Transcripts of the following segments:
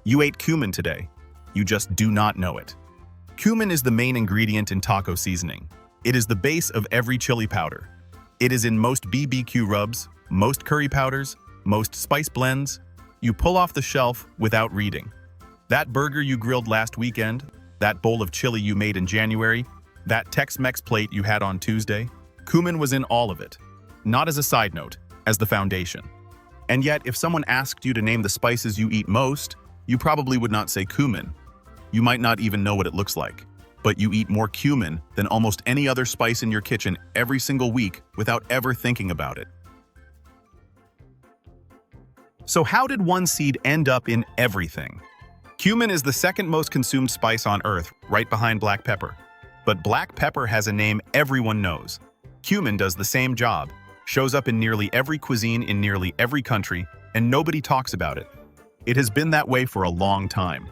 You ate cumin today. You just do not know it. Cumin is the main ingredient in taco seasoning. It is the base of every chili powder. It is in most BBQ rubs, most curry powders, most spice blends. You pull off the shelf without reading. That burger you grilled last weekend, that bowl of chili you made in January, that Tex-Mex plate you had on Tuesday, cumin was in all of it. Not as a side note, as the foundation. And yet, if someone asked you to name the spices you eat most, you probably would not say cumin. You might not even know what it looks like. But you eat more cumin than almost any other spice in your kitchen every single week without ever thinking about it. So how did one seed end up in everything? Cumin is the second most consumed spice on Earth, right behind black pepper. But black pepper has a name everyone knows. Cumin does the same job, shows up in nearly every cuisine in nearly every country, and nobody talks about it. It has been that way for a long time.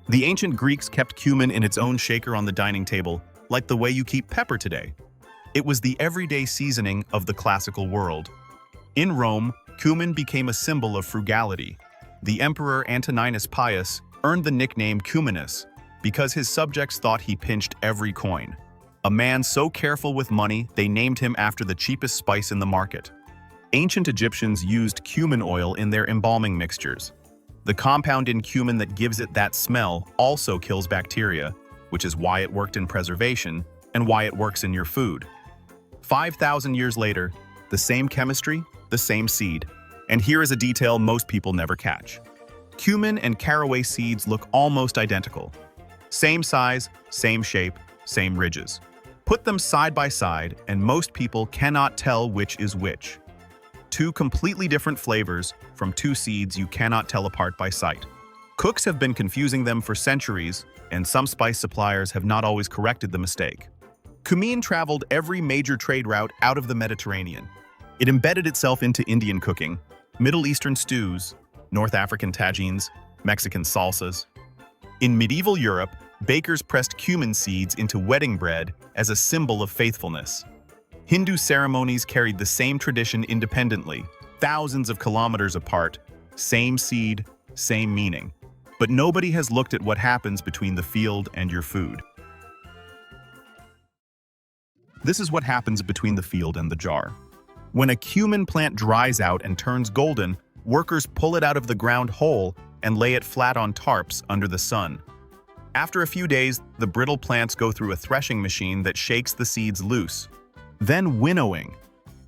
The ancient Greeks kept cumin in its own shaker on the dining table, like the way you keep pepper today. It was the everyday seasoning of the classical world. In Rome, cumin became a symbol of frugality. The emperor Antoninus Pius earned the nickname Cuminus because his subjects thought he pinched every coin. A man so careful with money, they named him after the cheapest spice in the market. Ancient Egyptians used cumin oil in their embalming mixtures. The compound in cumin that gives it that smell also kills bacteria, which is why it worked in preservation and why it works in your food. 5,000 years later, the same chemistry, the same seed. And here is a detail most people never catch. Cumin and caraway seeds look almost identical. Same size, same shape, same ridges. Put them side by side, and most people cannot tell which is which. Two completely different flavors from two seeds you cannot tell apart by sight. Cooks have been confusing them for centuries, and some spice suppliers have not always corrected the mistake. Cumin traveled every major trade route out of the Mediterranean. It embedded itself into Indian cooking, Middle Eastern stews, North African tagines, Mexican salsas. In medieval Europe, bakers pressed cumin seeds into wedding bread as a symbol of faithfulness. Hindu ceremonies carried the same tradition independently, thousands of kilometers apart, same seed, same meaning. But nobody has looked at what happens between the field and your food. This is what happens between the field and the jar. When a cumin plant dries out and turns golden, workers pull it out of the ground whole and lay it flat on tarps under the sun. After a few days, the brittle plants go through a threshing machine that shakes the seeds loose. Then winnowing.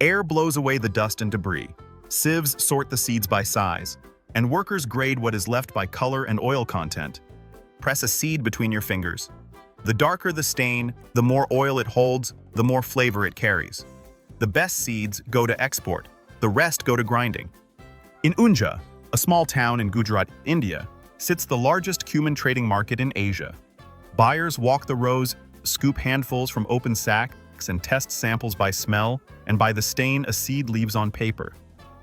Air blows away the dust and debris. Sieves sort the seeds by size, and workers grade what is left by color and oil content. Press a seed between your fingers. The darker the stain, the more oil it holds, the more flavor it carries. The best seeds go to export, the rest go to grinding. In Unjha, a small town in Gujarat, India, sits the largest cumin trading market in Asia. Buyers walk the rows, scoop handfuls from open sacks, and test samples by smell and by the stain a seed leaves on paper.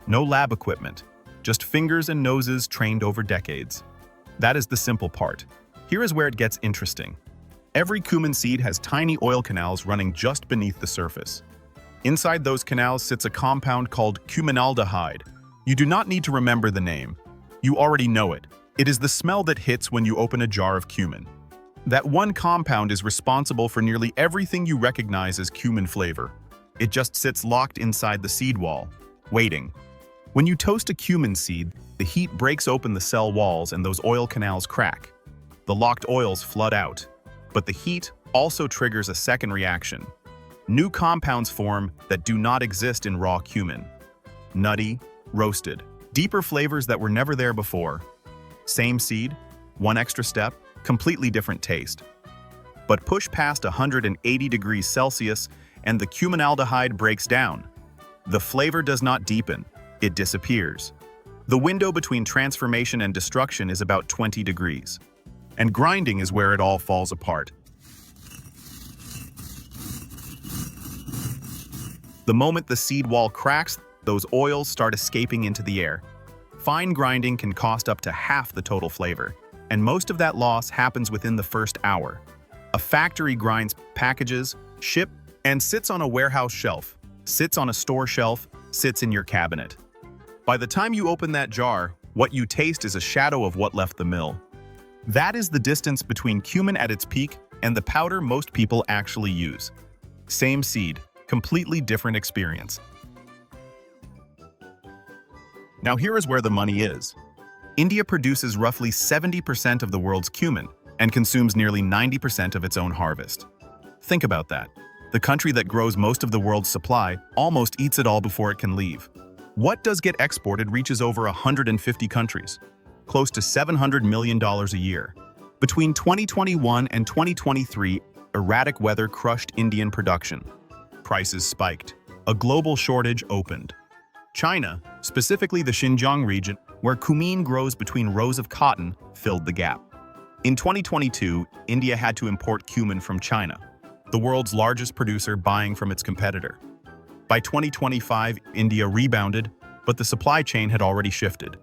No lab equipment, just fingers and noses trained over decades. That is the simple part. Here is where it gets interesting. Every cumin seed has tiny oil canals running just beneath the surface. Inside those canals sits a compound called cuminaldehyde. You do not need to remember the name. You already know it. It is the smell that hits when you open a jar of cumin. That one compound is responsible for nearly everything you recognize as cumin flavor. It just sits locked inside the seed wall, waiting. When you toast a cumin seed, the heat breaks open the cell walls and those oil canals crack. The locked oils flood out. But the heat also triggers a second reaction. New compounds form that do not exist in raw cumin. Nutty, roasted, deeper flavors that were never there before. Same seed, one extra step, completely different taste. But push past 180 degrees Celsius and the cuminaldehyde breaks down. The flavor does not deepen, it disappears. The window between transformation and destruction is about 20 degrees. And grinding is where it all falls apart. The moment the seed wall cracks, those oils start escaping into the air. Fine grinding can cost up to half the total flavor, and most of that loss happens within the first hour. A factory grinds packages, ships, and sits on a warehouse shelf, sits on a store shelf, sits in your cabinet. By the time you open that jar, What you taste is a shadow of what left the mill. That is the distance between cumin at its peak and the powder most people actually use. Same seed, completely different experience. Now here is where the money is. India produces roughly 70% of the world's cumin and consumes nearly 90% of its own harvest. Think about that. The country that grows most of the world's supply almost eats it all before it can leave. What does get exported reaches over 150 countries, close to $700 million a year. Between 2021 and 2023, erratic weather crushed Indian production. Prices spiked. A global shortage opened. China, specifically the Xinjiang region, where cumin grows between rows of cotton, filled the gap. In 2022, India had to import cumin from China, the world's largest producer buying from its competitor. By 2025, India rebounded, but the supply chain had already shifted.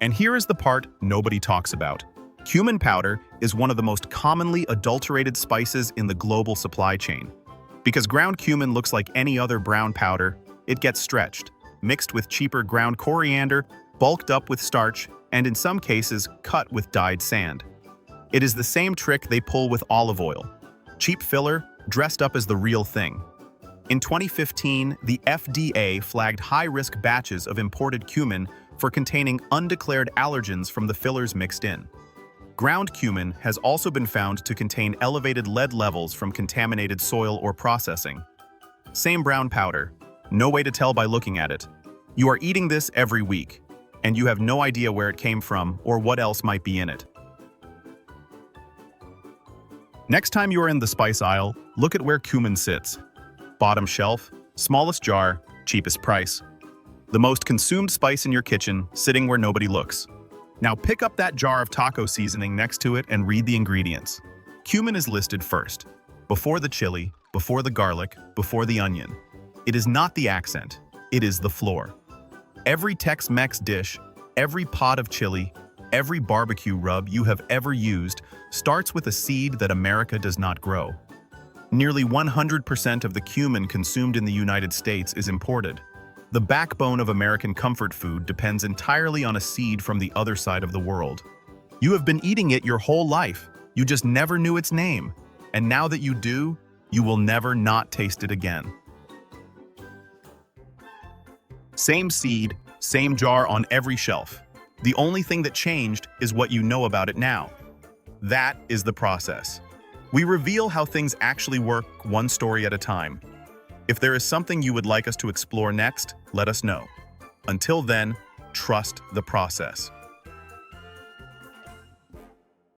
And here is the part nobody talks about. Cumin powder is one of the most commonly adulterated spices in the global supply chain. Because ground cumin looks like any other brown powder, it gets stretched, mixed with cheaper ground coriander, bulked up with starch, and in some cases, cut with dyed sand. It is the same trick they pull with olive oil. Cheap filler, dressed up as the real thing. In 2015, the FDA flagged high-risk batches of imported cumin for containing undeclared allergens from the fillers mixed in. Ground cumin has also been found to contain elevated lead levels from contaminated soil or processing. Same brown powder, no way to tell by looking at it. You are eating this every week, and you have no idea where it came from or what else might be in it. Next time you are in the spice aisle, look at where cumin sits. Bottom shelf, smallest jar, cheapest price. The most consumed spice in your kitchen, sitting where nobody looks. Now pick up that jar of taco seasoning next to it and read the ingredients. Cumin is listed first, before the chili, before the garlic, before the onion. It is not the accent, it is the floor. Every Tex-Mex dish, every pot of chili, every barbecue rub you have ever used starts with a seed that America does not grow. Nearly 100% of the cumin consumed in the United States is imported. The backbone of American comfort food depends entirely on a seed from the other side of the world. You have been eating it your whole life. You just never knew its name. And now that you do, you will never not taste it again. Same seed, same jar on every shelf. The only thing that changed is what you know about it now. That is the process. We reveal how things actually work one story at a time. If there is something you would like us to explore next, let us know. Until then, trust the process.